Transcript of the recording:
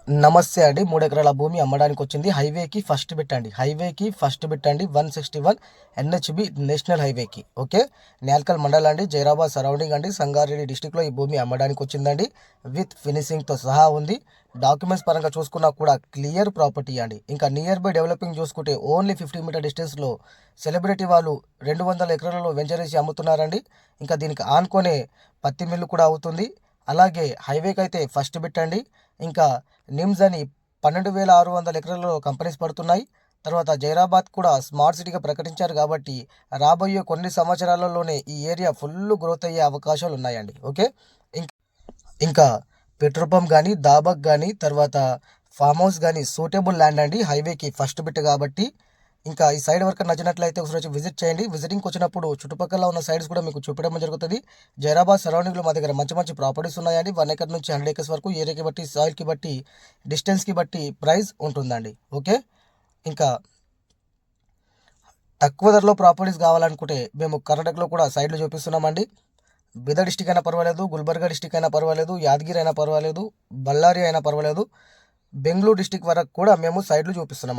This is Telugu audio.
నమస్తే అండి. 3 ఎకరాల భూమి అమ్మడానికి వచ్చింది. హైవేకి ఫస్ట్ బిట్ అండి. 161 ఎన్హెచ్బి నేషనల్ హైవేకి. ఓకే. నేల్కల్ మండల్ అండి, జైరాబాద్ సరౌండింగ్ అండి, సంగారెడ్డి డిస్టిక్లో ఈ భూమి అమ్మడానికి వచ్చిందండి. విత్ ఫినిషింగ్తో సహా ఉంది. డాక్యుమెంట్స్ పరంగా చూసుకున్నా కూడా క్లియర్ ప్రాపర్టీ అండి. ఇంకా నియర్ బై డెవలపింగ్ చూసుకుంటే ఓన్లీ 50 మీటర్ డిస్టెన్స్లో సెలబ్రిటీ వాళ్ళు 200 ఎకరాలలో వెంచర్ వేసి అమ్ముతున్నారండి. ఇంకా దీనికి ఆనుకొనే పత్తి మిల్లు కూడా అవుతుంది. అలాగే హైవేకి అయితే ఫస్ట్ బిట్ అండి. ఇంకా నిమ్స్ అని 12,600 ఎకరాలలో కంపెనీస్ పడుతున్నాయి. తర్వాత జైరాబాద్ కూడా స్మార్ట్ సిటీగా ప్రకటించారు కాబట్టి రాబోయే కొన్ని సంవత్సరాలలోనే ఈ ఏరియా ఫుల్ గ్రోత్ అయ్యే అవకాశాలు ఉన్నాయండి. ఓకే. ఇంకా పెట్రోల్ పంప్ కానీ, దాబాక్ కానీ, తర్వాత ఫామ్ హౌస్ కానీ సూటబుల్ ల్యాండ్ అండి. హైవేకి ఫస్ట్ బిట్ కాబట్టి ఇంకా ఈ సైడ్ వరకు నచ్చినట్లయితే ఒకసారి వచ్చి విజిట్ చేయండి. విజిటింగ్కి వచ్చినప్పుడు చుట్టుపక్కల ఉన్న సైడ్స్ కూడా మీకు చూపించడం జరుగుతుంది. జైరాబాద్ సరౌండింగ్లో మా దగ్గర మంచి మంచి ప్రాపర్టీస్ ఉన్నాయండి. 1 ఎకర్ నుంచి 100 ఎకర్స్ వరకు ఏరియాకి బట్టి, సాయిల్కి బట్టి, డిస్టెన్స్కి బట్టి ప్రైస్ ఉంటుందండి. ఓకే. ఇంకా తక్కువ ధరలో ప్రాపర్టీస్ కావాలనుకుంటే మేము కర్ణాటకలో కూడా సైడ్లు చూపిస్తున్నామండి. బీదర్ డిస్టిక్ అయినా పర్వాలేదు, గుల్బర్గా డిస్టిక్ అయినా పర్వాలేదు, యాదగిరి అయినా పర్వాలేదు, బళ్ళారి అయినా పర్వాలేదు, బెంగళూరు డిస్టిక్ వరకు కూడా మేము సైడ్లు చూపిస్తున్నాం.